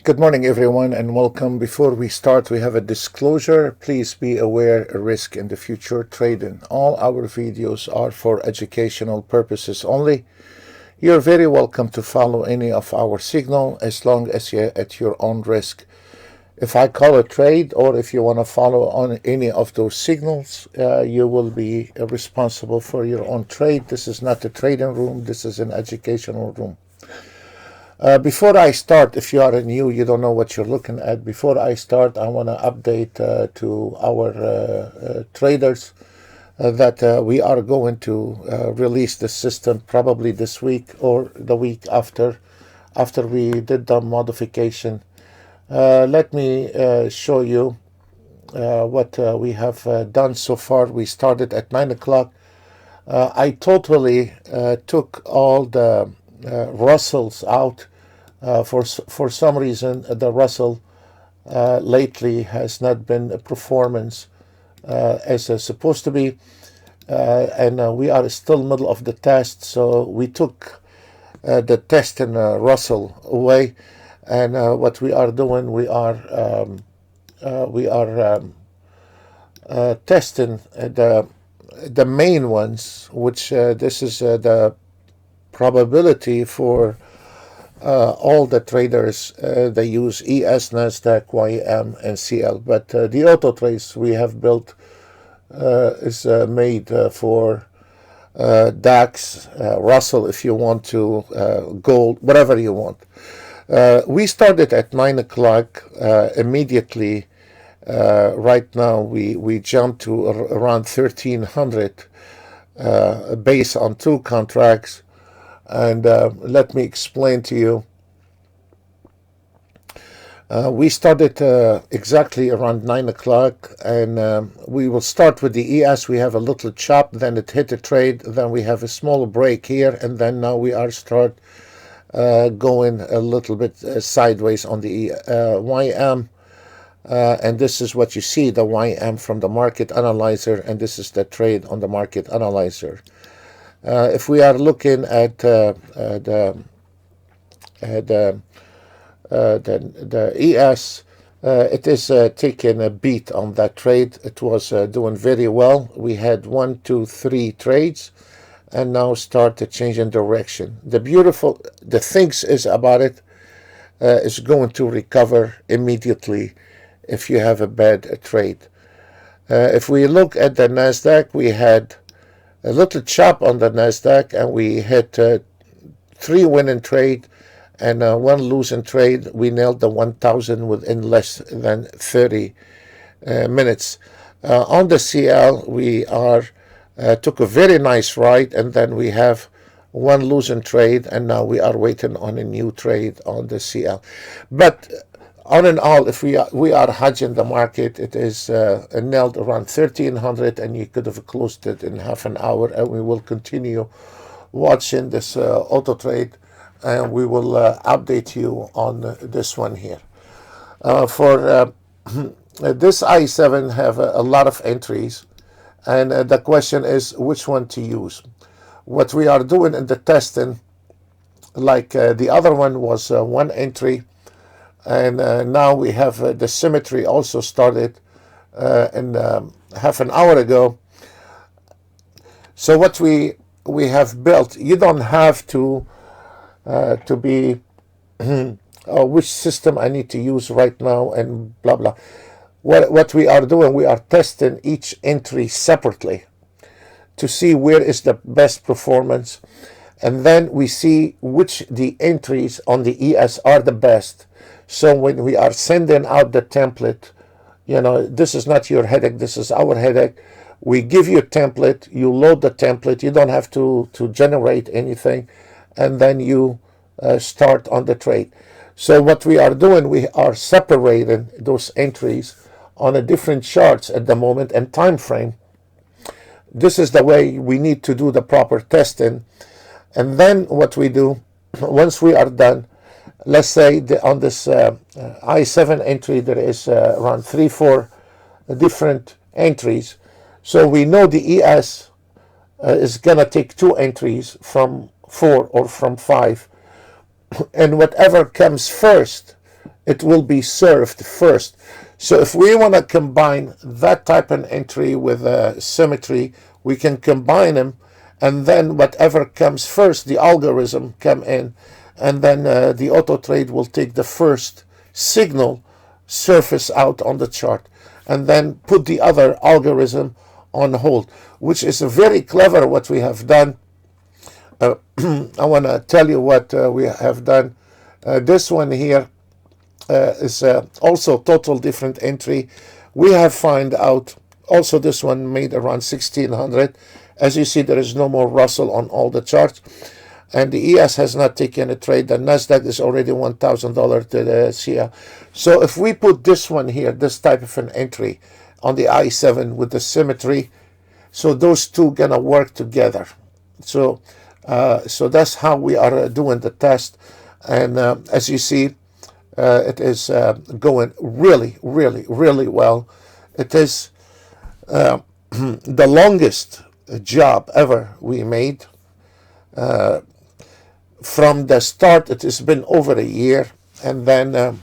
Good morning, everyone, and welcome. Before we start, we have a disclosure. Please be aware of risk in the future trading. All our videos are for educational purposes only. You're very welcome to follow any of our signal as long as you're at your own risk. If I call a trade or if you want to follow on any of those signals, you will be responsible for your own trade. This is not a trading room. This is an educational room. Before I start, if you are new, you don't know what you're looking at. Before I start, I want to update to our traders that we are going to release the system probably this week or the week after we did the modification. Let me show you what we have done so far. We started at 9 o'clock. I totally took all the Russells out. For some reason, the Russell lately has not been a performance as it's supposed to be, and we are still middle of the test. So we took the test in Russell away, and what we are doing, we are testing the main ones, which this is the probability for. All the traders, they use ES, NASDAQ, YM, and CL. But the auto trades we have built is made for DAX, Russell, if you want to, gold, whatever you want. We started at 9 o'clock immediately. Right now, we jumped to around 1,300 based on 2 contracts. And let me explain to you. We started exactly around 9 o'clock, and we will start with the ES. We have a little chop, then it hit a trade, then we have a small break here, and then now we are start going a little bit sideways on the YM. And this is what you see, the YM from the market analyzer, and this is the trade on the market analyzer. If we are looking at the ES, it is taking a beat on that trade. It was doing very well. We had 1, 2, 3 trades, and now start to change in direction. The things is about it is going to recover immediately if you have a bad trade. If we look at the NASDAQ, we had a little chop on the NASDAQ, and we had 3 winning trade and 1 losing trade. We nailed the 1,000 within less than 30 minutes. On the CL, we took a very nice ride, and then we have 1 losing trade, and now we are waiting on a new trade on the CL. But all in all, if we are hedging the market, it is nailed around 1,300, and you could have closed it in half an hour. And we will continue watching this auto trade, and we will update you on this one here. For this I7 have a lot of entries, and the question is which one to use. What we are doing in the testing, like the other one was 1 entry. And now we have the symmetry also started in half an hour ago. So what we have built, you don't have to be which system I need to use right now and blah blah. What we are doing, we are testing each entry separately to see where is the best performance, and then we see which the entries on the ES are the best. So when we are sending out the template, this is not your headache, this is our headache. We give you a template, you load the template, you don't have to generate anything, and then you start on the trade. So what we are doing, we are separating those entries on a different charts at the moment and time frame. This is the way we need to do the proper testing. And then what we do, once we are done, let's say on this I7 entry, there is around 3-4 different entries. So we know the ES is going to take 2 entries from 4 or from 5. And whatever comes first it will be served first. So if we want to combine that type of entry with symmetry, we can combine them, and then whatever comes first, the algorithm come in, and then the auto trade will take the first signal surface out on the chart, and then put the other algorithm on hold, which is a very clever what we have done. I want to tell you what we have done. This one here is also total different entry. We have found out also this one made around 1600. As you see, there is no more Russell on all the charts, and the ES has not taken a trade. The Nasdaq is already $1,000 to the CL. So if we put this one here, this type of an entry on the I7 with the symmetry, so those two gonna work together. So that's how we are doing the test, and as you see, it is going really, really, really well. It is the longest job ever we made. From the start, it has been over a year, and then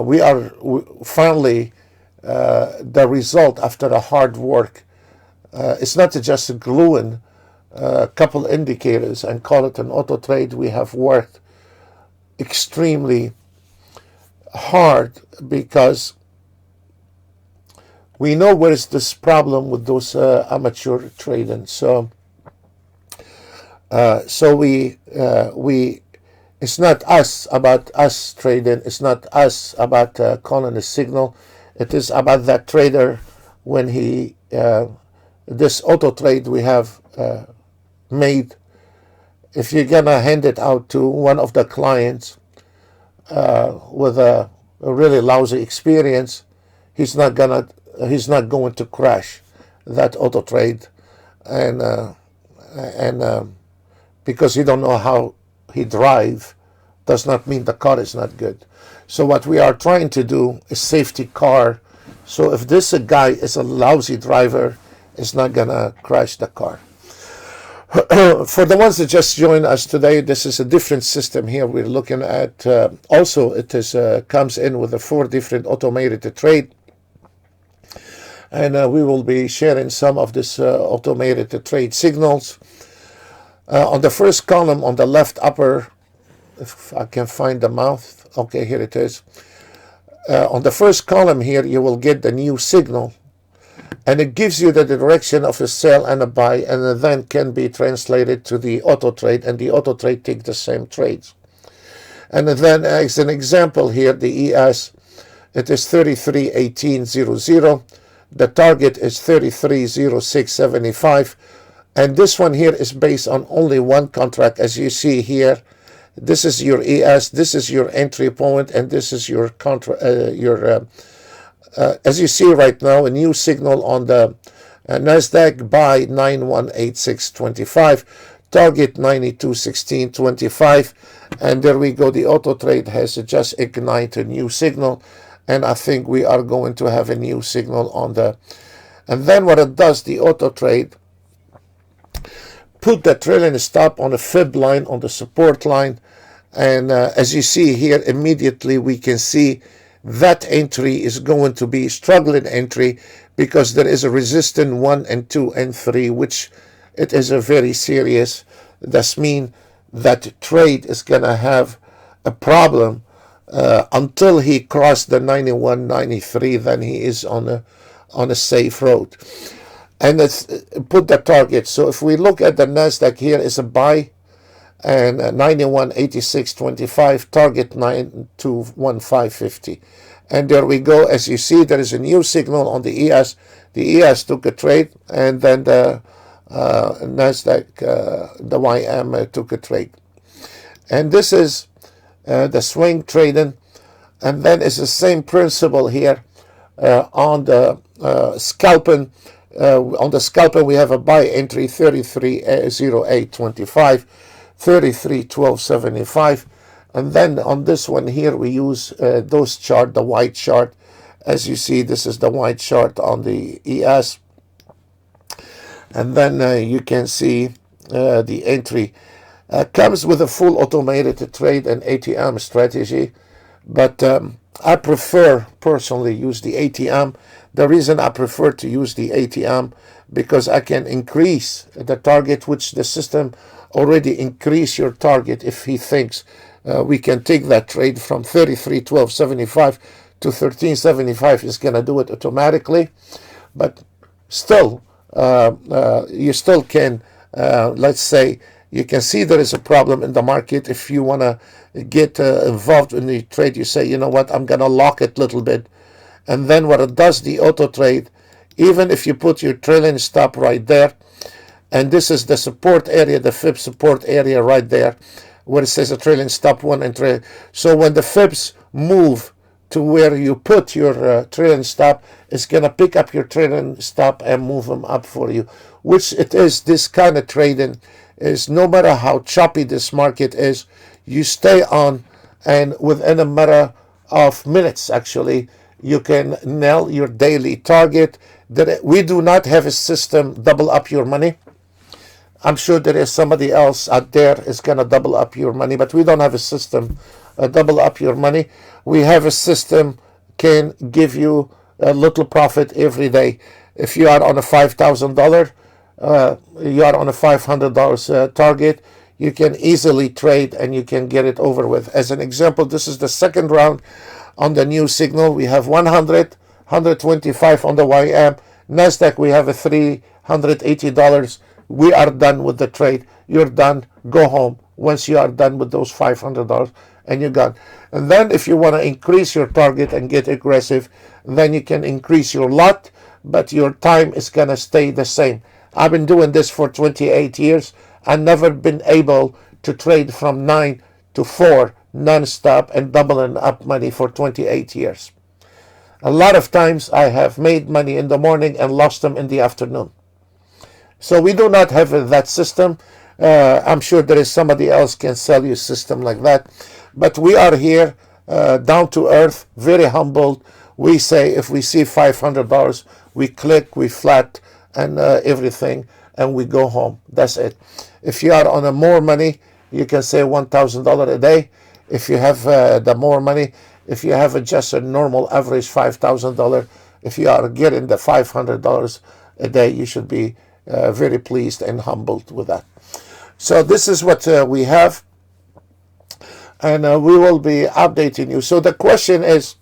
we are finally the result after a hard work. It's not just gluing a couple indicators and call it an auto trade. We have worked extremely hard because we know where is this problem with those amateur trading. So we it's not us about us trading. It's not us about calling a signal. It is about that trader when he this auto trade we have made. If you're gonna hand it out to one of the clients with a really lousy experience, he's not going to crash that auto trade, and because he don't know how he drive does not mean the car is not good. So what we are trying to do is safety car. So if this guy is a lousy driver, it's not gonna crash the car. For the ones that just joined us today, this is a different system here we're looking at. Also, it is comes in with a 4 different automated trade, and we will be sharing some of this automated trade signals. On the first column on the left upper, if I can find the mouth, okay, here it is. On the first column here, you will get the new signal, and it gives you the direction of a sell and a buy, and then can be translated to the auto trade, and the auto trade take the same trades. And then as an example here, the ES, it is 33.1800. The target is 33.0675, and this one here is based on only one contract. As you see here, this is your ES, this is your entry point, and this is your as you see right now, a new signal on the Nasdaq, buy 9186.25, target 9216.25, and there we go. The auto trade has just ignited a new signal, and I think we are going to have a new signal on the, and then what it does, the auto trade put the trailing stop on the fib line, on the support line, and as you see here, immediately we can see that entry is going to be struggling entry because there is a resistance 1 and 2 and 3, which it is a very serious. That means that trade is going to have a problem until he crossed the 91.93. Then he is on a safe road. And let's put the target. So if we look at the Nasdaq, here is a buy, and 9186.25, target 921550, and there we go. As you see, there is a new signal on the ES. The ES took a trade, and then the Nasdaq, the YM took a trade, and this is the swing trading. And then it's the same principle here on the scalping. On the scalping, we have a buy entry 33.0825, 33.1275, and then on this one here we use those chart, the white chart. As you see, this is the white chart on the ES, and then you can see the entry. Comes with a full automated trade and ATM strategy, but I prefer personally use the ATM. The reason I prefer to use the ATM because I can increase the target, which the system already increase your target if he thinks we can take that trade from 33.1275 to 13.75 is going to do it automatically. But still, you still can, let's say, you can see there is a problem in the market. If you want to get involved in the trade, you say, you know what, I'm going to lock it a little bit. And then what it does, the auto trade, even if you put your trailing stop right there, and this is the support area, the fib support area right there, where it says a trailing stop 1 and trailing. So when the fibs move to where you put your trailing stop, it's going to pick up your trailing stop and move them up for you, which it is. This kind of trading is, no matter how choppy this market is, you stay on, and within a matter of minutes, actually, you can nail your daily target. We do not have a system double up your money. I'm sure there is somebody else out there is going to double up your money, but we don't have a system double up your money. We have a system can give you a little profit every day. If you are on a $5,000, you are on a $500 target, you can easily trade and you can get it over with. As an example, this is the second round on the new signal. We have 100, 125 on the YM. NASDAQ, we have a $380. We are done with the trade. You're done. Go home once you are done with those $500 and you're gone. And then if you want to increase your target and get aggressive, then you can increase your lot, but your time is going to stay the same. I've been doing this for 28 years. I've never been able to trade from 9 to 4 non-stop and doubling up money for 28 years. A lot of times I have made money in the morning and lost them in the afternoon. So we do not have that system. I'm sure there is somebody else can sell you a system like that. But we are here, down to earth, very humbled. We say if we see $500, we click, we flat, and everything, and we go home. That's it. If you are on a more money, you can say $1,000 a day. If you have the more money, if you have just a normal average $5,000, if you are getting the $500 a day, you should be very pleased and humbled with that. So this is what we have, and we will be updating you. So the question is,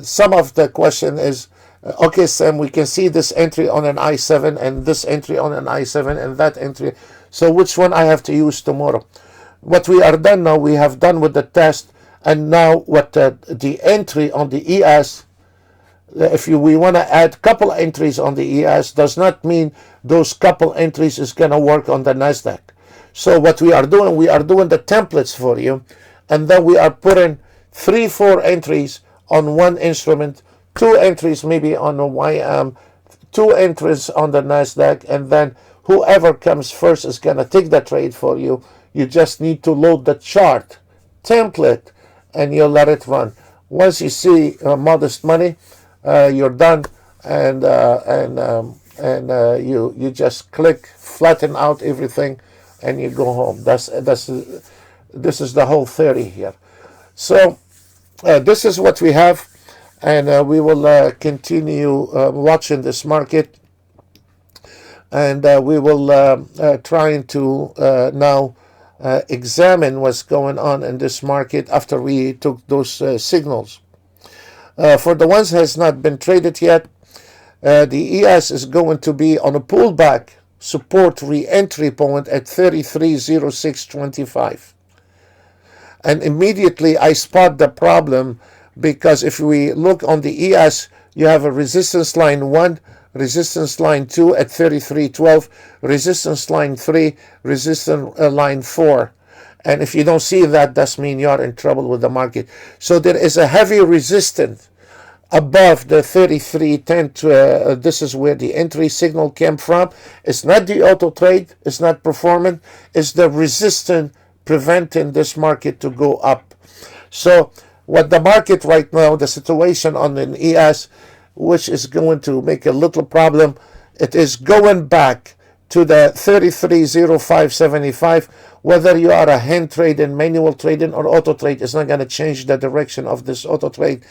some of the question is, okay, Sam, we can see this entry on an I7 and this entry on an I7 and that entry. So which one I have to use tomorrow? What we are done now, we have done with the test, and now what the entry on the ES, if we want to add couple entries on the ES, does not mean those couple entries is going to work on the NASDAQ. So what we are doing the templates for you, and then we are putting 3-4 entries on one instrument, 2 entries maybe on the YM, 2 entries on the NASDAQ, and then whoever comes first is going to take the trade for you. You just need to load the chart template and you let it run. Once you see modest money, you're done, and you just click, flatten out everything, and you go home. This is the whole theory here. So this is what we have, and we will continue watching this market, and we will trying to now examine what's going on in this market after we took those signals. For the ones that has not been traded yet, the ES is going to be on a pullback support re-entry point at 33.0625. And immediately I spot the problem, because if we look on the ES, you have a resistance line 1, resistance line 2 at 33.12, resistance line 3, resistance line 4. And if you don't see that, that means you're in trouble with the market. So there is a heavy resistance above the 33.10. This is where the entry signal came from. It's not the auto trade. It's not performing. It's the resistance preventing this market to go up. So what the market right now, the situation on an ES, which is going to make a little problem, it is going back to the 33.0575. Whether you are a hand trading, manual trading, or auto trade, it's not going to change the direction of this auto trade.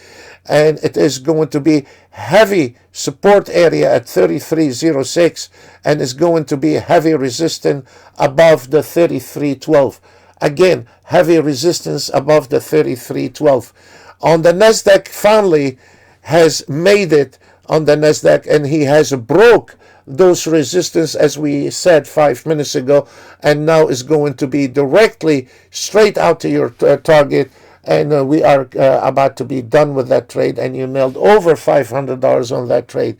And it is going to be heavy support area at 33.06, and it's going to be heavy resistance above the 33.12. Again, heavy resistance above the 33.12. On the Nasdaq, finally has made it on the Nasdaq, and he has broke those resistance, as we said 5 minutes ago, and now is going to be directly straight out to your target. And we are about to be done with that trade, and you nailed over $500 on that trade.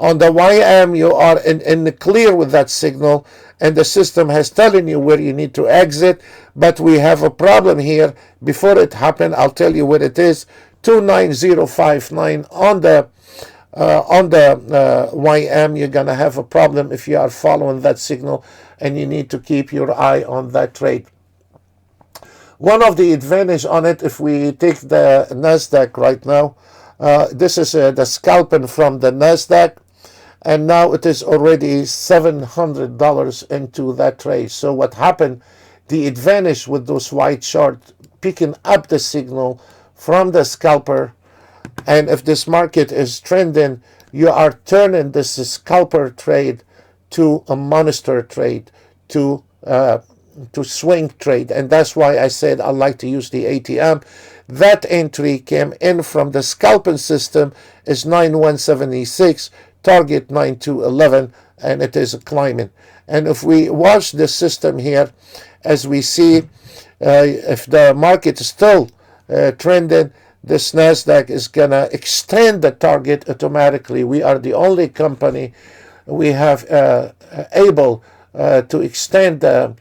On the YM, you are in the clear with that signal, and the system has telling you where you need to exit. But we have a problem here. Before it happened, I'll tell you what it is. 29059 on the YM. You're gonna have a problem if you are following that signal, and you need to keep your eye on that trade. One of the advantage on it, if we take the Nasdaq right now, this is the scalping from the Nasdaq, and now it is already $700 into that trade. So what happened, the advantage with those white chart picking up the signal from the scalper, and if this market is trending, you are turning this scalper trade to a monster trade, to swing trade. And that's why I said I like to use the ATM. That entry came in from the scalping system, is 9176, target 9211, and it is climbing. And if we watch the system here, as we see, if the market is still trending, this Nasdaq is gonna extend the target automatically. We are the only company we have able to extend the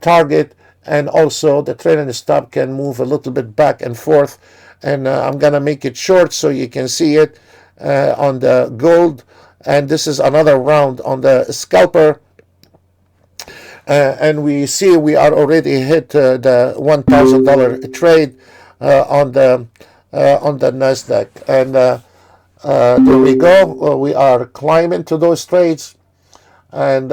target, and also the trailing stop can move a little bit back and forth. And I'm gonna make it short so you can see it on the gold. And this is another round on the scalper, and we see we are already hit the $1,000 trade on the Nasdaq. And there we go. We are climbing to those trades, and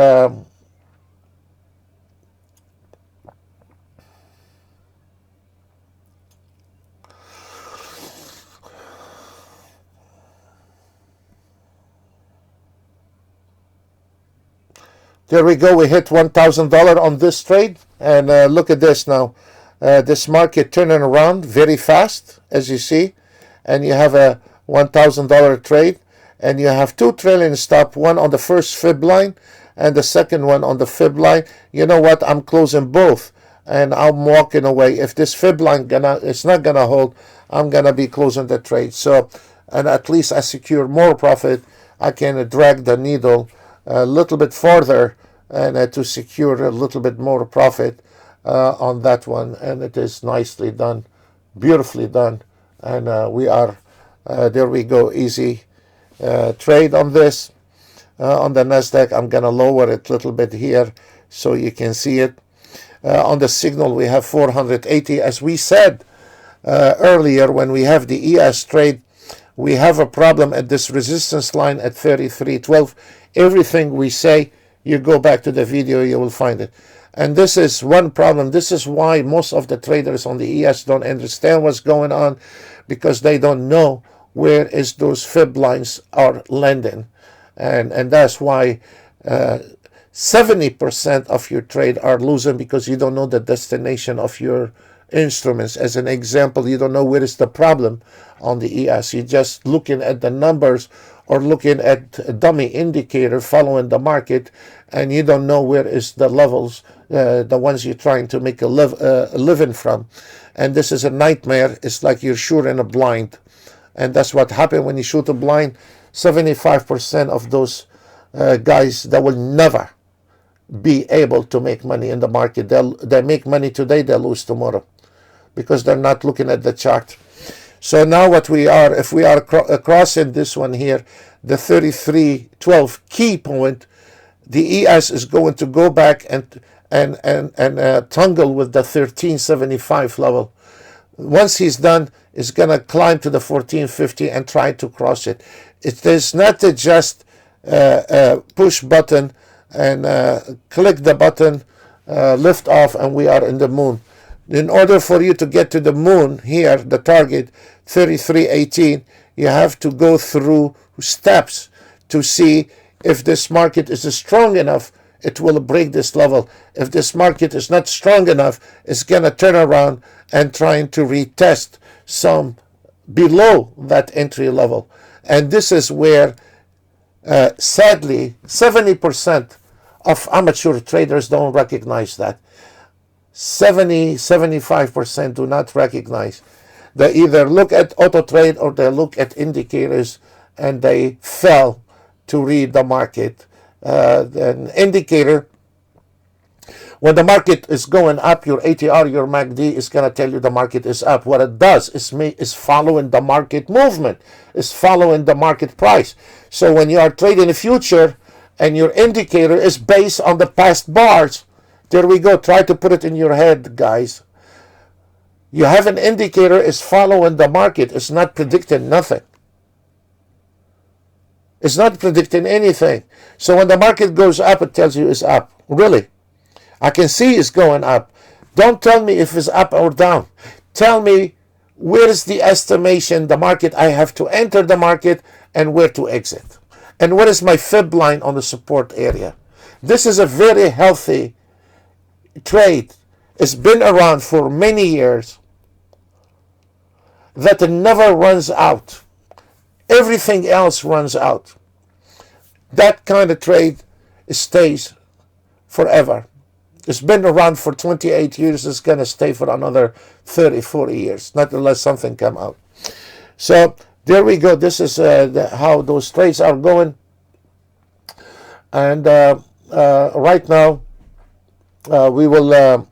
there we go. We hit $1,000 on this trade, and look at this now. This market turning around very fast, as you see, and you have a $1,000 trade, and you have two trailing stop, one on the first fib line and the second one on the fib line. You know what? I'm closing both, and I'm walking away. If this fib line it's not gonna hold, I'm gonna be closing the trade. So, and at least I secure more profit. I can drag the needle a little bit farther, and to secure a little bit more profit on that one. And it is nicely done, beautifully done. And we are there we go, easy trade on this. On the Nasdaq, I'm gonna lower it a little bit here so you can see it. On the signal, we have 480. As we said earlier, when we have the ES trade, we have a problem at this resistance line at 33.12. Everything we say, you go back to the video, you will find it. And this is one problem. This is why most of the traders on the ES don't understand what's going on, because they don't know where is those fib lines are landing. And that's why 70% of your trade are losing, because you don't know the destination of your instruments. As an example, you don't know where is the problem on the ES. You're just looking at the numbers or looking at a dummy indicator following the market, and you don't know where is the levels, the ones you're trying to make a living from. And this is a nightmare. It's like you're shooting a blind. And that's what happened when you shoot a blind. 75% of those guys that will never be able to make money in the market. They make money today, they lose tomorrow, because they're not looking at the chart. So now what we are, if we are crossing this one here, the 33.12 key point, the ES is going to go back and tangle with the 1375 level. Once he's done, it's going to climb to the 1450 and try to cross it. It is not just a push button and click the button, lift off, and we are in the moon. In order for you to get to the moon here, the target 33.18, you have to go through steps to see if this market is strong enough, it will break this level. If this market is not strong enough, it's going to turn around and trying to retest some below that entry level. And this is where, sadly, 70% of amateur traders don't recognize that. 75% do not recognize. They either look at Autotrade or they look at indicators and they fail to read the market. An indicator, when the market is going up, your ATR, your MACD is going to tell you the market is up. What it does is following the market movement, is following the market price. So when you are trading a future and your indicator is based on the past bars, there we go. Try to put it in your head, guys. You have an indicator is following the market. It's not predicting nothing. It's not predicting anything. So when the market goes up, it tells you it's up. Really. I can see it's going up. Don't tell me if it's up or down. Tell me where is the estimation, the market I have to enter the market and where to exit. And what is my fib line on the support area. This is a very healthy trade. It's been around for many years. That it never runs out. Everything else runs out. That kind of trade stays forever. It's been around for 28 years. It's going to stay for another 30, 40 years, not unless something come out. So there we go. This is how those trades are going. And right now, we will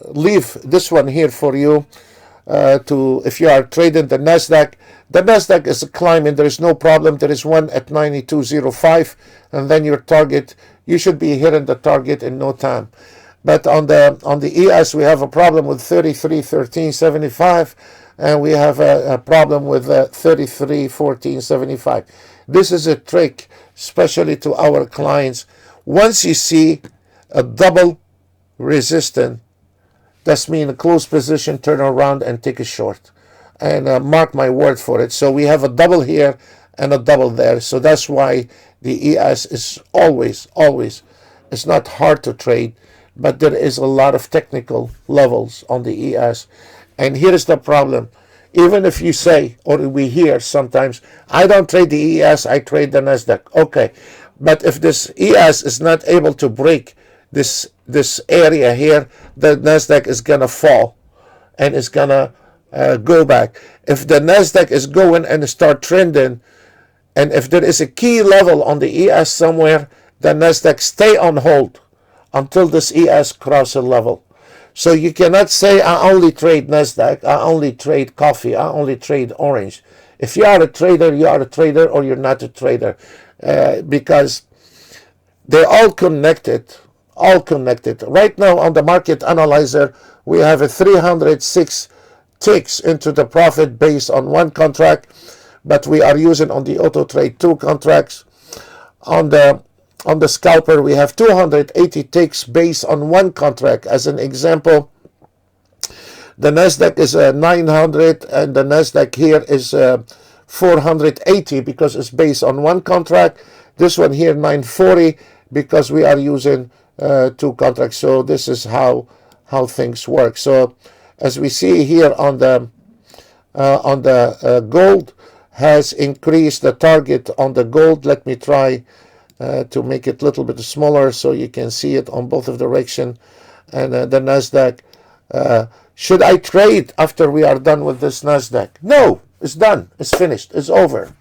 leave this one here for you. If you are trading the Nasdaq is climbing. There is no problem. There is one at 92.05, and then your target. You should be hitting the target in no time. But on the ES, we have a problem with 33.1375, and we have a problem with 33.1475. This is a trick, especially to our clients. Once you see a double resistance, that's mean a close position, turn around and take a short. And mark my word for it. So we have a double here and a double there. So that's why the ES is always, it's not hard to trade, but there is a lot of technical levels on the ES. And here is the problem. Even if you say, or we hear sometimes, I don't trade the ES, I trade the Nasdaq. Okay, but if this ES is not able to break this area here, the Nasdaq is gonna fall and it's gonna go back. If the Nasdaq is going and start trending, and if there is a key level on the ES somewhere, the Nasdaq stay on hold until this ES cross a level. So you cannot say I only trade Nasdaq, I only trade coffee, I only trade orange. If you are a trader, you are a trader, or you're not a trader, because they're all connected. All connected. Right now on the market analyzer, we have a 306 ticks into the profit based on one contract, but we are using on the Autotrade 2 contracts. On the scalper, we have 280 ticks based on one contract. As an example, the Nasdaq is 900 and the Nasdaq here is 480 because it's based on one contract. This one here 940 because we are using two contracts. So this is how things work. So as we see here on the gold has increased the target on the gold. Let me try to make it a little bit smaller so you can see it on both of direction. And the Nasdaq, should I trade after we are done with this Nasdaq? No, it's done, it's finished, it's over.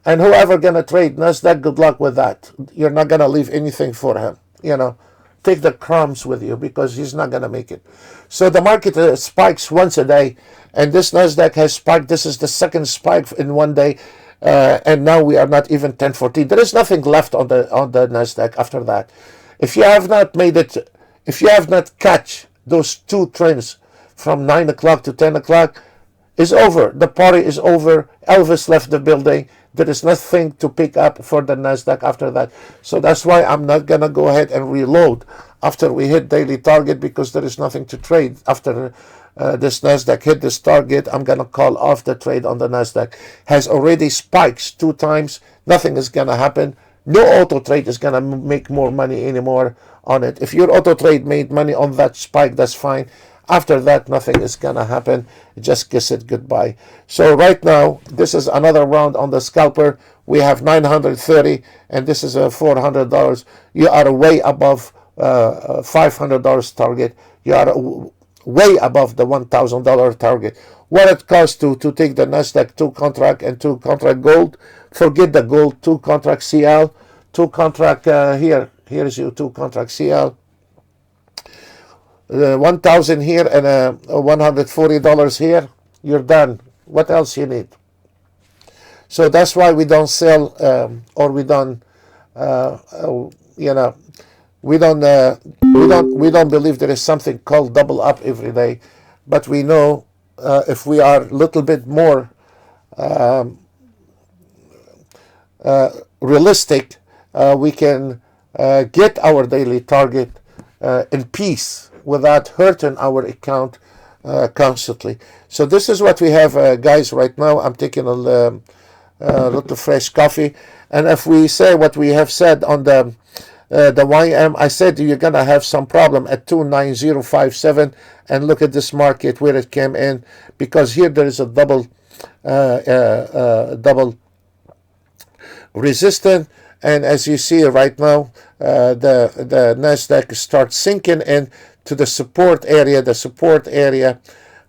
And whoever gonna trade Nasdaq, good luck with that. You're not gonna leave anything for him, you know. Take the crumbs with you because he's not gonna make it. So the market spikes once a day, and this Nasdaq has spiked. This is the second spike in one day, and now we are not even 1014. There is nothing left on the Nasdaq after that. If you have not made it, if you have not catch those two trends from 9 o'clock to 10 o'clock, is over. The party is over. Elvis left the building. There is nothing to pick up for the NASDAQ after that. So that's why I'm not going to go ahead and reload after we hit daily target, because there is nothing to trade. After this NASDAQ hit this target, I'm going to call off the trade on the NASDAQ. Has already spiked 2 times. Nothing is going to happen. No auto trade is going to make more money anymore on it. If your auto trade made money on that spike, that's fine. After that, nothing is going to happen. Just kiss it goodbye. So right now, this is another round on the scalper. We have 930, and this is a $400. You are way above $500 target. You are way above the $1,000 target. What it costs to take the NASDAQ 2 contract and 2 contract gold, forget the gold, 2 contract CL, 2 contract here's your 2 contract CL. 1,000 here and $140 here, you're done. What else you need? So that's why we don't sell or we don't we don't believe there is something called double up every day, but we know if we are a little bit more realistic, we can get our daily target in peace, without hurting our account constantly. So this is what we have, guys, right now. I'm taking a little fresh coffee. And if we say what we have said on the YM, I said you're going to have some problem at 29057. And look at this market where it came in, because here there is a double resistance. And as you see right now, the NASDAQ starts sinking in to the support area. The support area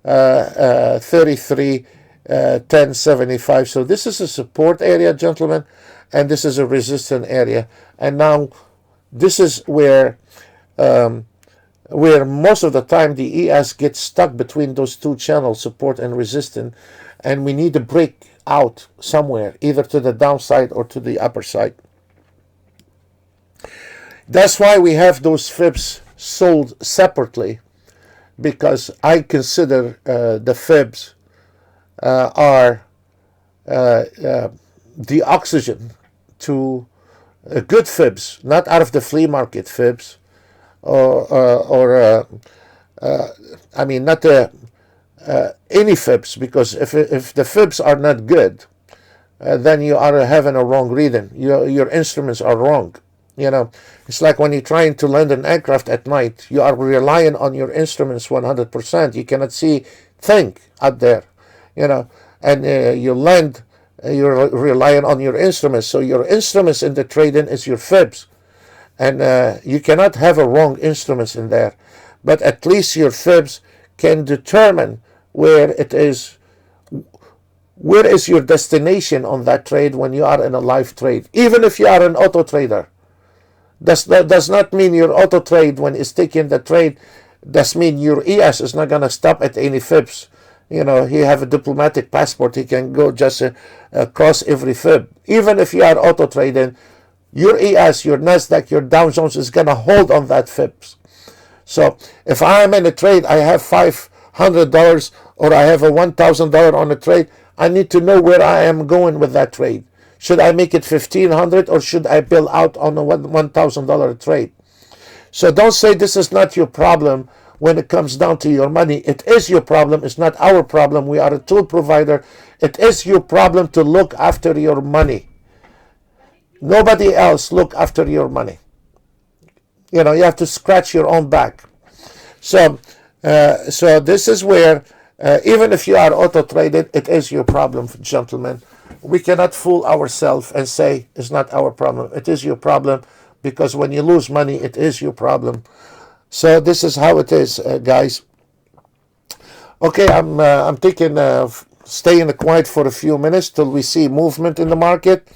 33.1075. So this is a support area, gentlemen, and this is a resistance area. And now this is where most of the time the ES gets stuck between those 2 channels, support and resistance, and we need to break out somewhere, either to the downside or to the upper side. That's why we have those fibs sold separately, because I consider the fibs are the oxygen to good fibs, not out of the flea market fibs, or I mean not any fibs, because if the fibs are not good, then you are having a wrong reading. Your instruments are wrong. You know, it's like when you're trying to land an aircraft at night, you are relying on your instruments 100%. You cannot see thing out there, you know, and you land, you're relying on your instruments. So your instruments in the trading is your fibs, and you cannot have a wrong instruments in there, but at least your fibs can determine where it is. Where is your destination on that trade when you are in a live trade? Even if you are an auto trader, that does not mean your auto trade, when it's taking the trade, does mean your ES is not going to stop at any fibs. You know, he have a diplomatic passport. He can go just across every fib. Even if you are auto trading, your ES, your NASDAQ, your Dow Jones is going to hold on that fibs. So if I am in a trade, I have $500 or I have a $1,000 on a trade, I need to know where I am going with that trade. Should I make it $1,500 or should I bill out on a $1,000 trade? So don't say this is not your problem when it comes down to your money. It is your problem. It's not our problem. We are a tool provider. It is your problem to look after your money. Nobody else look after your money. You know, you have to scratch your own back. So this is where, even if you are auto-traded, it is your problem, gentlemen. We cannot fool ourselves and say it's not our problem. It is your problem, because when you lose money, it is your problem. So this is how it is, guys. Okay, I'm taking staying quiet for a few minutes till we see movement in the market,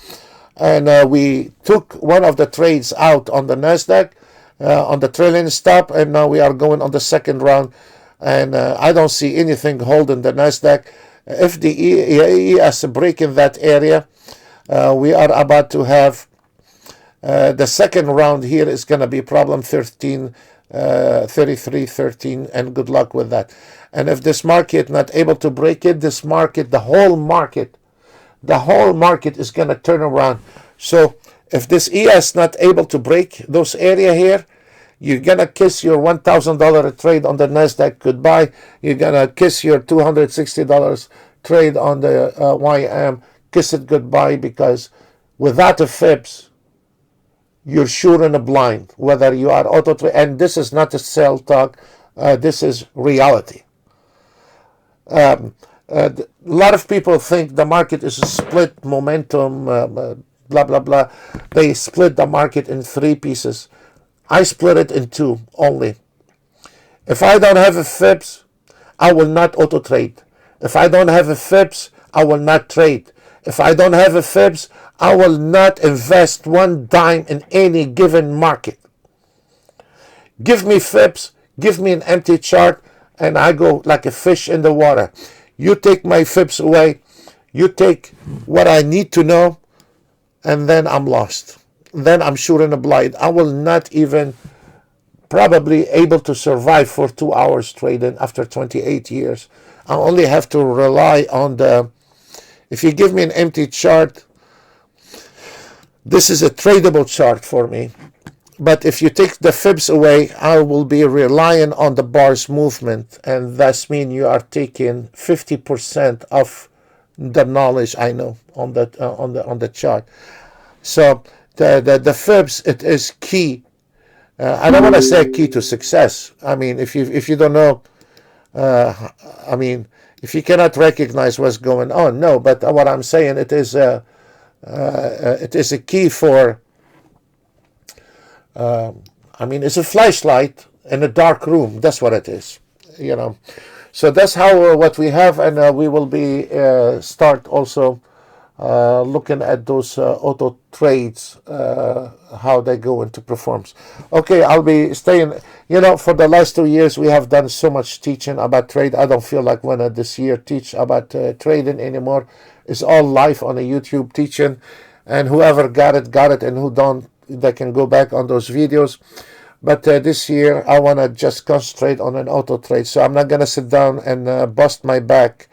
and we took one of the trades out on the NASDAQ on the trailing stop, and now we are going on the second round, and I don't see anything holding the NASDAQ. If the ES break in that area, we are about to have the second round here is going to be problem 13 33.13, and good luck with that. And if this market not able to break it, this market, the whole market is going to turn around. So if this ES not able to break those area here, you're going to kiss your $1,000 trade on the NASDAQ goodbye. You're going to kiss your $260 trade on the YM, kiss it goodbye, because without the FIBs, you're shooting a blind, whether you are auto trade. And this is not a sell talk, this is reality. A lot of people think the market is a split momentum, blah, blah, blah. They split the market in three pieces. I split it in two only. If I don't have a FIBS, I will not auto trade. If I don't have a FIBS, I will not trade. If I don't have a FIBS, I will not invest one dime in any given market. Give me FIBS, give me an empty chart, and I go like a fish in the water. You take my FIBS away, you take what I need to know, and then I'm lost. Then I'm shooting a blind. I will not even probably able to survive for 2 hours trading after 28 years. I only have to rely on if you give me an empty chart, this is a tradable chart for me. But if you take the FIBS away, I will be relying on the bar's movement, and that's mean you are taking 50% of the knowledge I know on the chart. So the FIBS, it is key. I don't want to say key to success. I mean, if you don't know, I mean, if you cannot recognize what's going on, no. But what I'm saying, it is a key for. I mean, it's a flashlight in a dark room. That's what it is, you know. So that's how what we have, and we will be start also looking at those auto trades, how they go into performs. Okay, I'll be staying. You know, for the last 2 years, we have done so much teaching about trade. I don't feel like when this year teach about trading anymore. It's all live on a YouTube teaching, and whoever got it, and who don't, they can go back on those videos. But this year, I want to just concentrate on an auto trade. So I'm not going to sit down and bust my back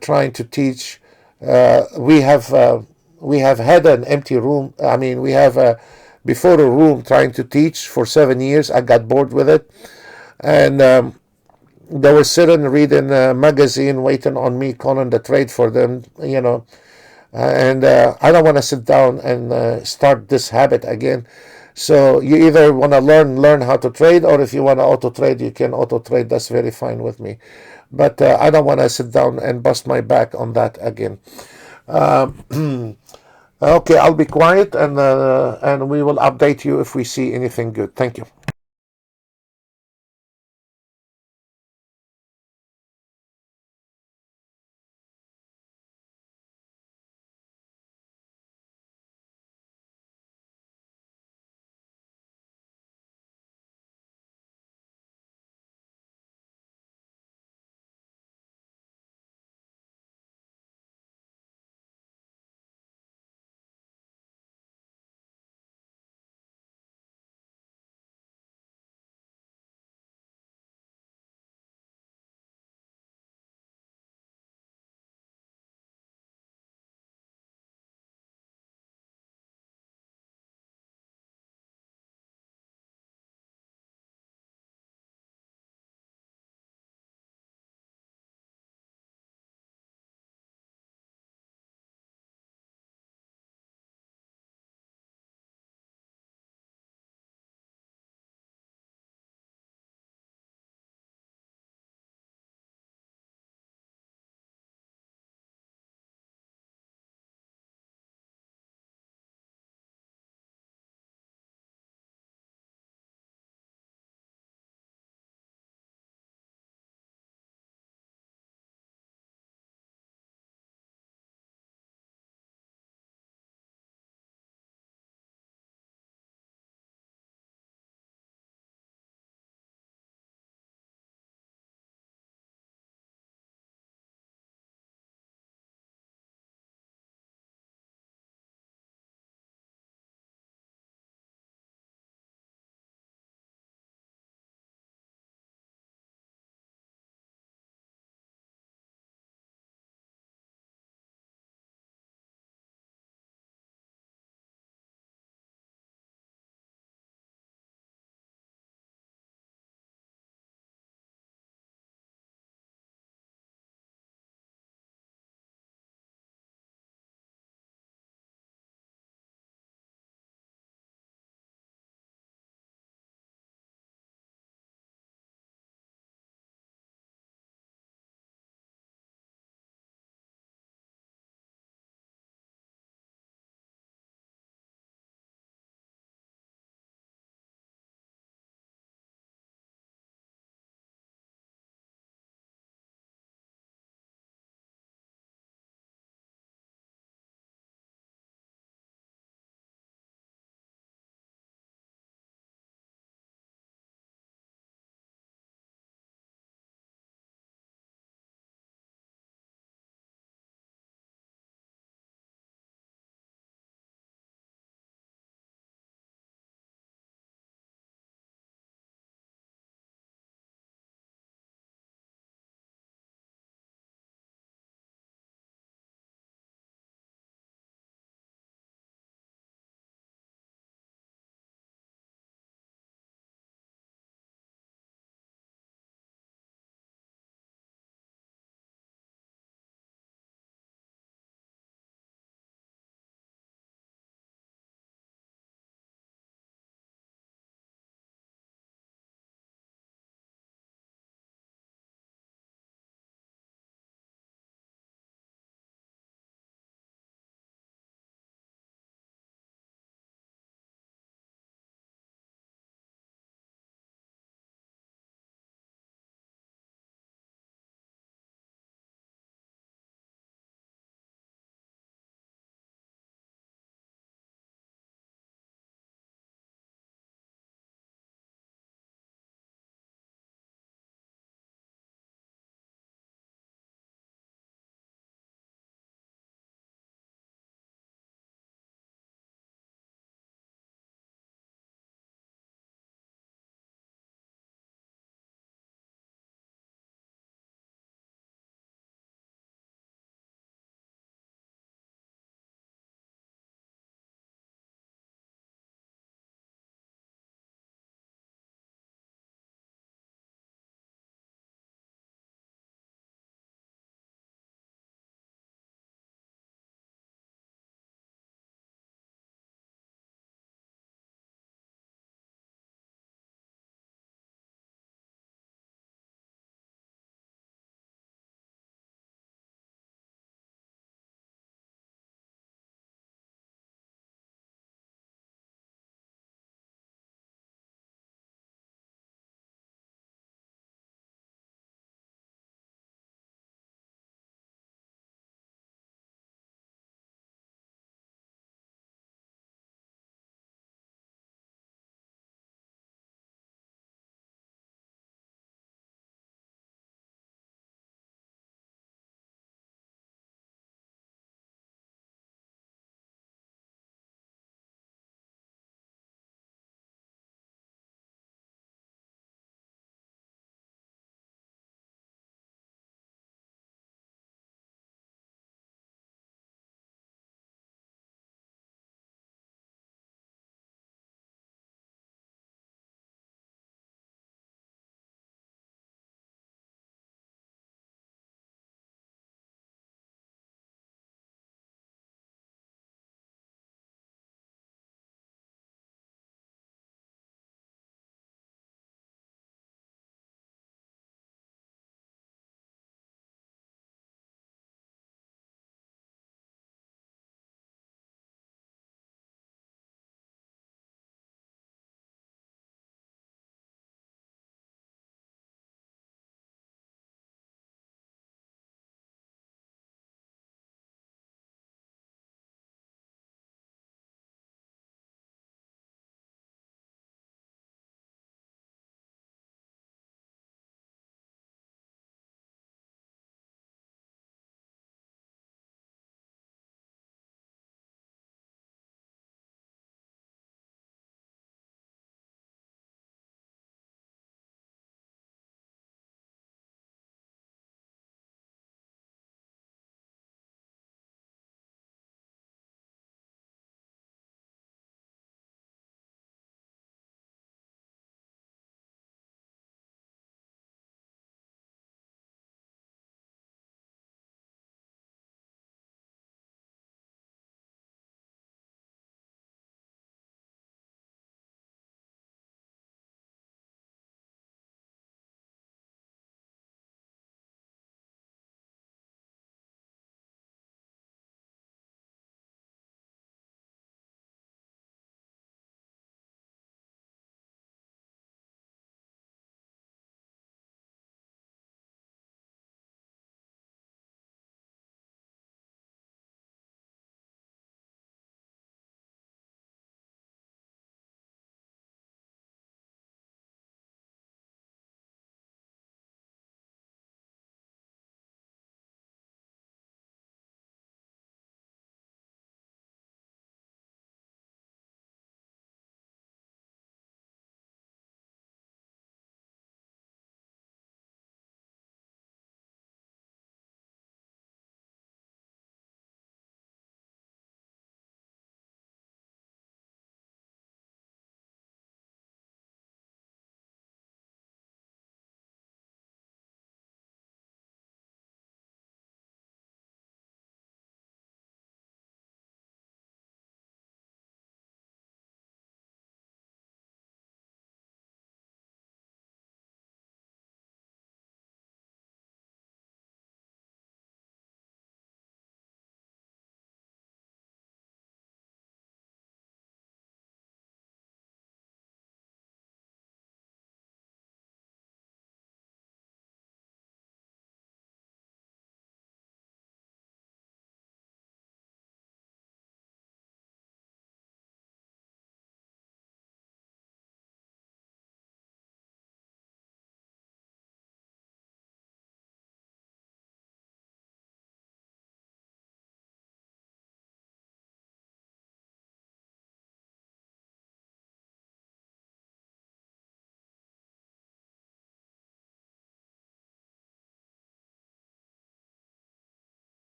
trying to teach. We have had an empty room. I mean, we have before a room trying to teach for 7 years. I got bored with it, and they were sitting reading a magazine, waiting on me calling the trade for them. You know, and I don't want to sit down and start this habit again. So you either want to learn how to trade, or if you want to auto trade, you can auto trade. That's very fine with me. But I don't want to sit down and bust my back on that again. Okay, I'll be quiet, and we will update you if we see anything good. Thank you.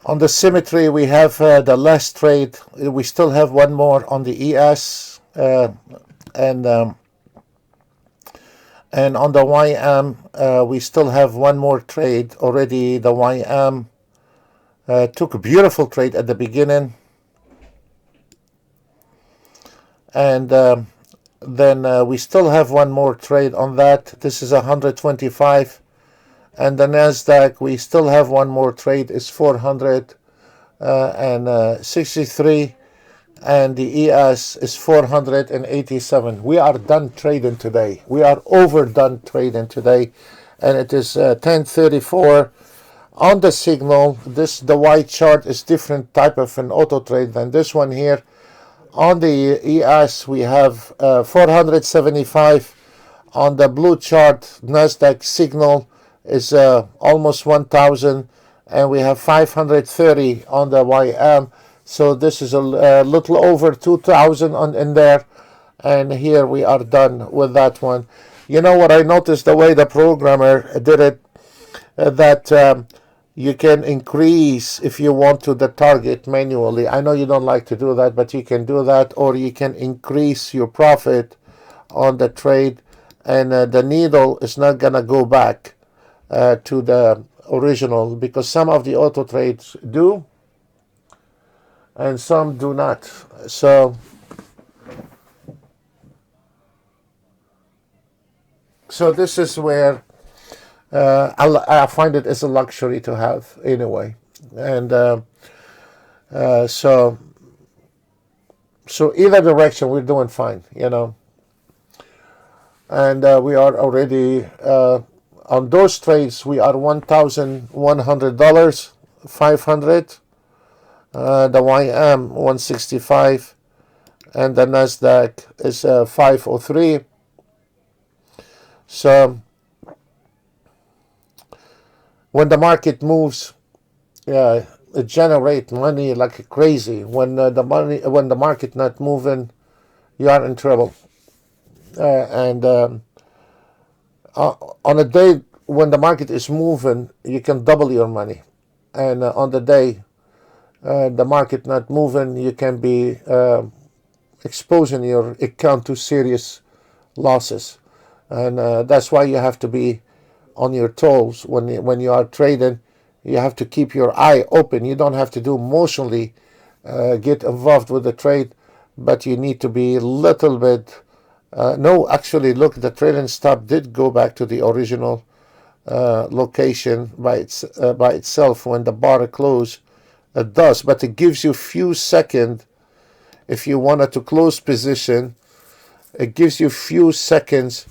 On the symmetry, we have the last trade. We still have one more on the ES, and on the YM, we still have one more trade. Already the YM took a beautiful trade at the beginning, and then we still have one more trade on that. This is 125, and the Nasdaq, we still have one more trade. Is 463, and the ES is 487. We are done trading today. We are overdone trading today, and it is 10:34 on the signal. The white chart is different type of an auto trade than this one here. On the ES, we have 475. On the blue chart, Nasdaq signal is almost 1,000, and we have 530 on the YM. So this is a little over 2,000 in there, and here we are done with that one. You know what I noticed, the way the programmer did it, that you can increase if you want to the target manually. I know you don't like to do that, but you can do that, or you can increase your profit on the trade, and the needle is not gonna go back to the original, because some of the auto trades do and some do not. So this is where I find it as a luxury to have anyway, and so either direction we're doing fine, and we are already on those trades. We are $1,100, 500. The YM 165, and the Nasdaq is 503. So when the market moves, it generates money like crazy. When the market not moving, you are in trouble. And on a day when the market is moving, you can double your money, and on the day the market not moving, you can be exposing your account to serious losses, and that's why you have to be on your toes when you are trading. You have to keep your eye open. You don't have to do emotionally get involved with the trade, but you need to be a little bit. No, actually, look, the trailing stop did go back to the original location by itself when the bar closed. It does, but it gives you few seconds if you wanted to close position. It gives you few seconds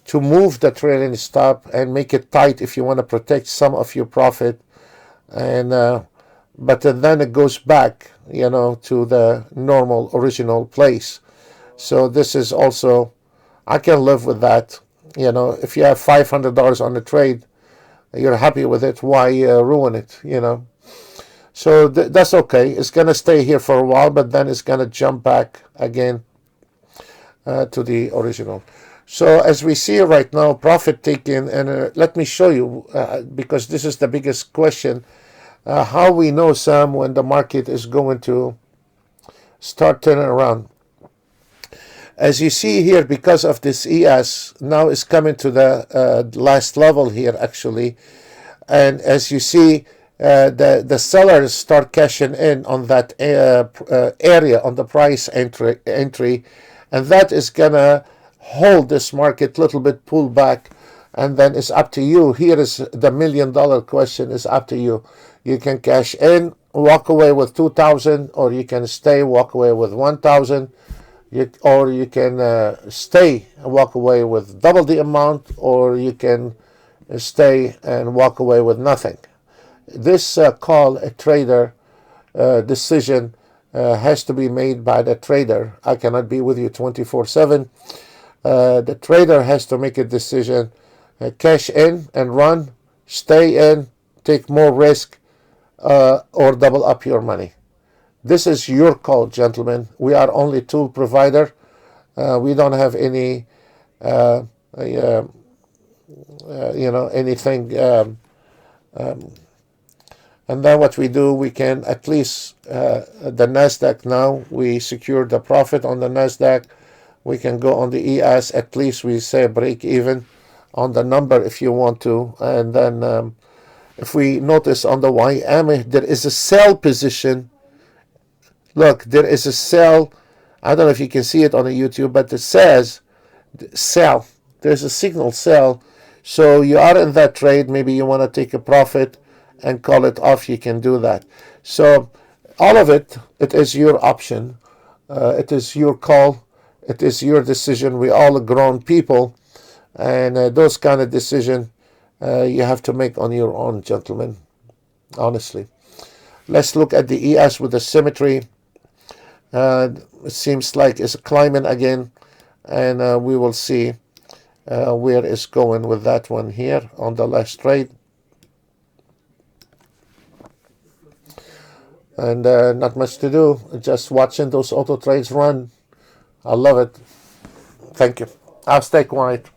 to move the trailing stop and make it tight if you want to protect some of your profit, and but then it goes back, to the normal original place. So this is also, I can live with that. If you have $500 on the trade, you're happy with it. Why ruin it? So that's okay. It's going to stay here for a while, but then it's going to jump back again to the original. So as we see right now, profit taking, and let me show you, because this is the biggest question, how we know, Sam, when the market is going to start turning around. As you see here, because of this ES, now it's coming to the last level here, actually. And as you see, the sellers start cashing in on that area on the price entry, and that is gonna hold this market a little bit, pull back, and then it's up to you. Here is the $1 million question. Is up to you. You can cash in, walk away with 2,000, or you can stay, walk away with 1,000. Or you can stay and walk away with double the amount, or you can stay and walk away with nothing. This call a trader decision has to be made by the trader. I cannot be with you 24/7. The trader has to make a decision, cash in and run, stay in, take more risk, or double up your money. This is your call, gentlemen. We are only tool provider. We don't have any, anything And then what we do, we can at least, the NASDAQ now, we secure the profit on the NASDAQ. We can go on the ES, at least we say break even on the number if you want to. And then if we notice on the YM, there is a sell position. Look, there is a sell. I don't know if you can see it on the YouTube, but it says sell. There's a signal sell. So you are in that trade. Maybe you want to take a profit and call it off. You can do that. So all of it, it is your option. It is your call. It is your decision. We all are grown people, and those kind of decisions you have to make on your own, gentlemen. Honestly, let's look at the ES with the symmetry. It seems like it's climbing again, and we will see where it's going with that one here on the last trade. And not much to do, just watching those auto trades run. I love it. Thank you. I'll stay quiet.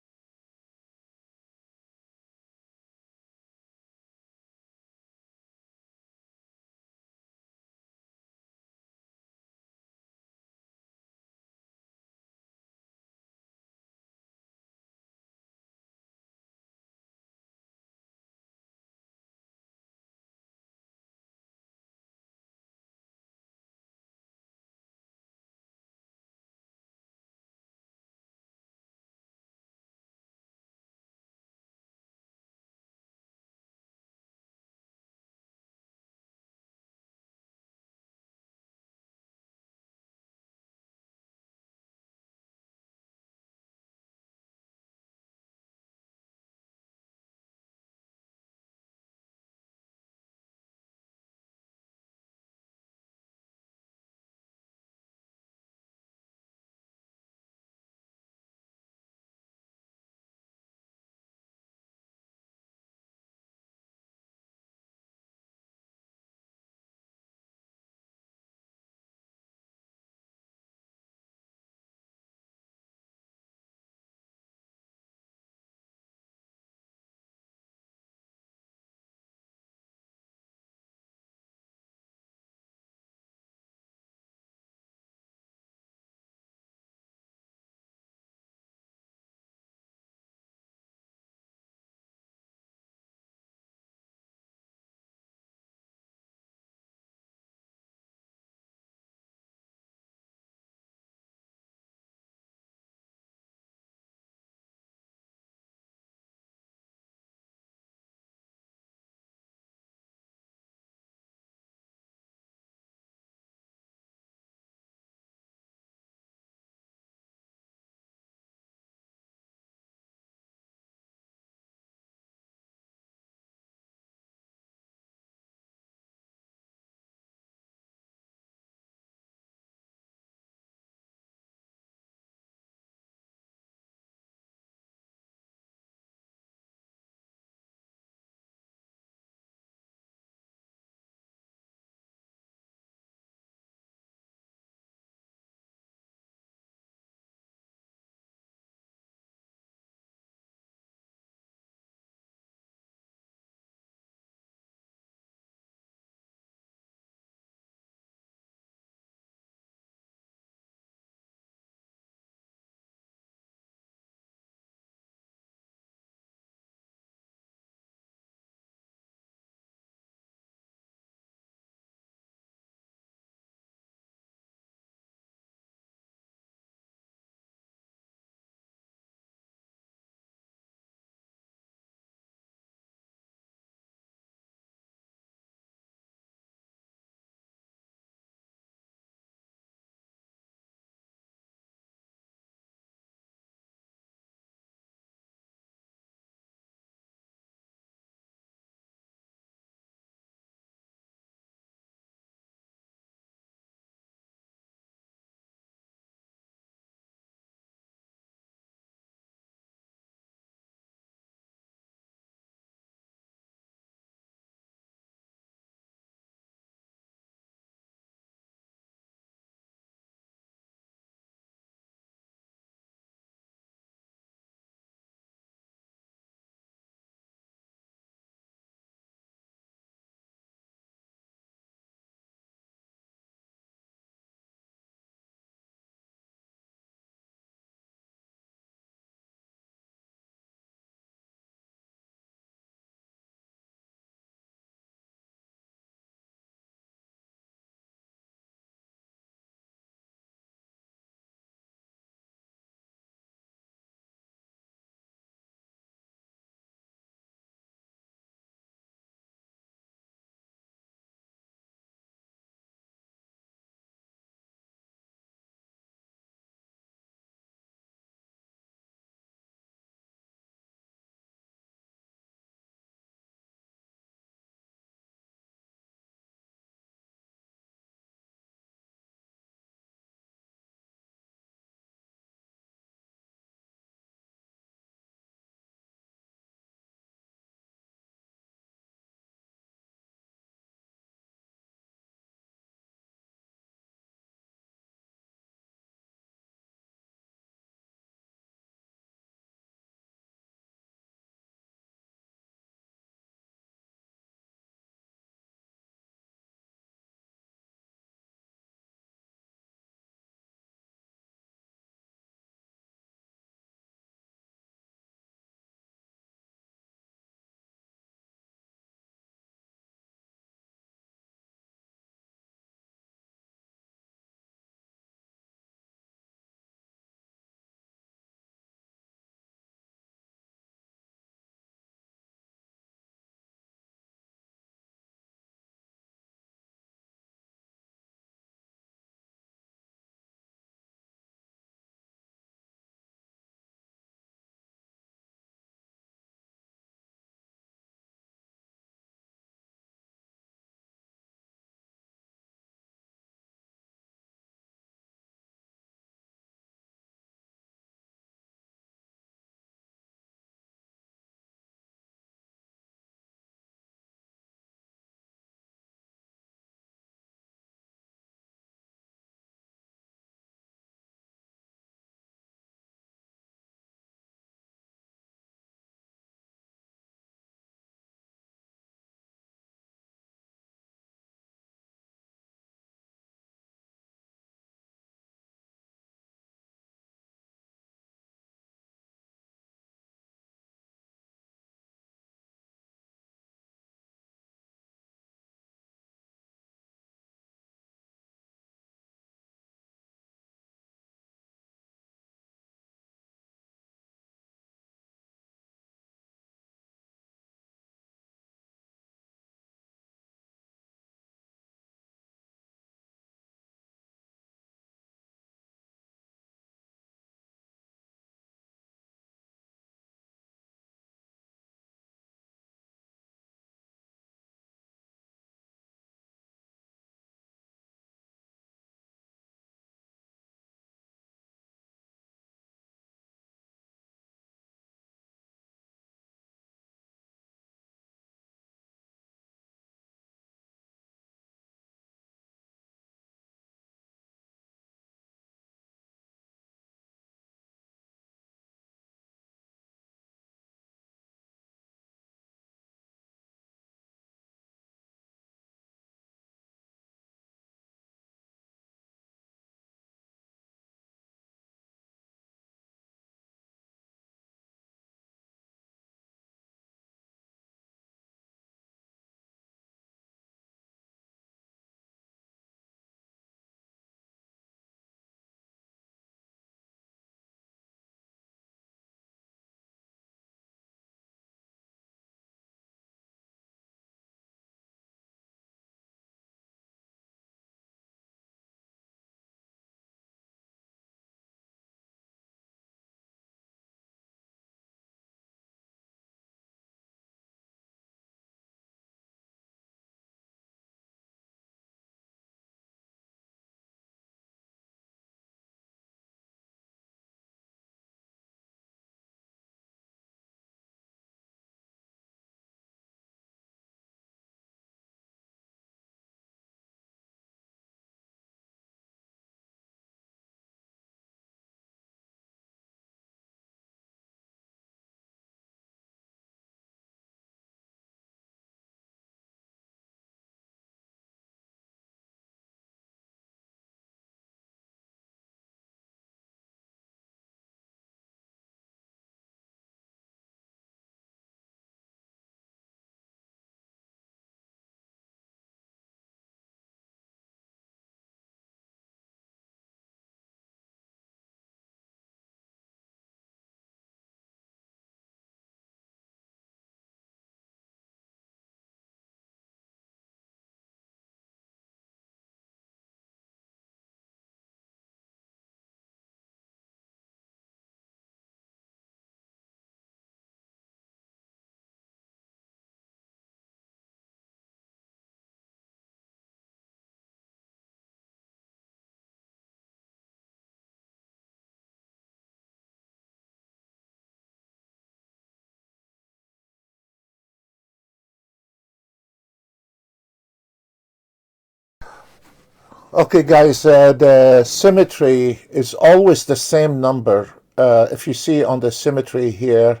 Okay, guys, the symmetry is always the same number. If you see on the symmetry here,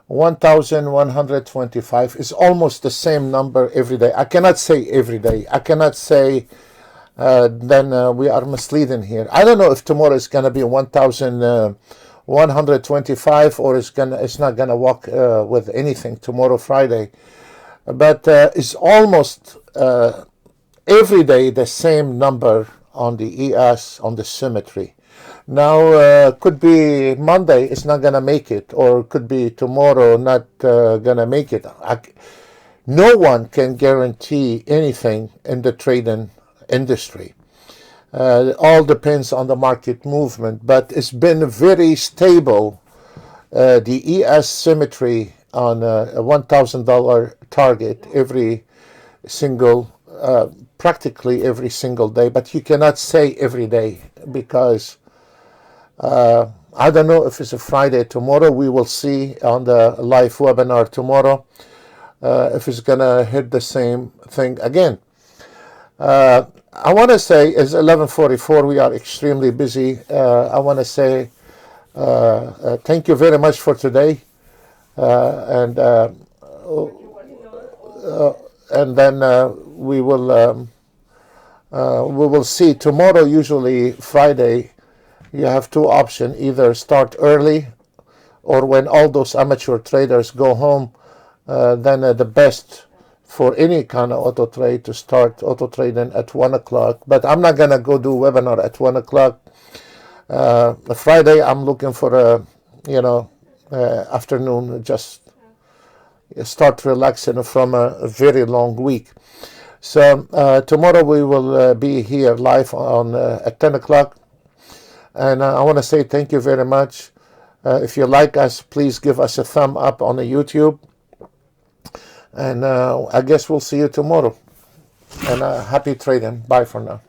1125 is almost the same number every day. I cannot say every day. I cannot say then we are misleading here. I don't know if tomorrow is going to be 1125 or it's not going to walk with anything tomorrow, Friday. But it's almost every day the same number on the ES, on the symmetry. Now, could be Monday it's not going to make it, or could be tomorrow not going to make it. No one can guarantee anything in the trading industry. It all depends on the market movement, but it's been very stable. The ES symmetry on a $1,000 target every single, practically every single day, but you cannot say every day because I don't know if it's a Friday tomorrow. We will see on the live webinar tomorrow if it's going to hit the same thing again. I want to say it's 11:44. We are extremely busy. I want to say thank you very much for today, and then we will see tomorrow. Usually Friday, you have two options: either start early, or when all those amateur traders go home, then the best for any kind of auto trade to start auto trading at 1 o'clock. But I'm not gonna go do webinar at 1 o'clock. Friday I'm looking for a afternoon, just start relaxing from a very long week. So tomorrow we will be here live on at 10 o'clock. And I want to say thank you very much. If you like us, please give us a thumb up on the YouTube. And I guess we'll see you tomorrow. And happy trading. Bye for now.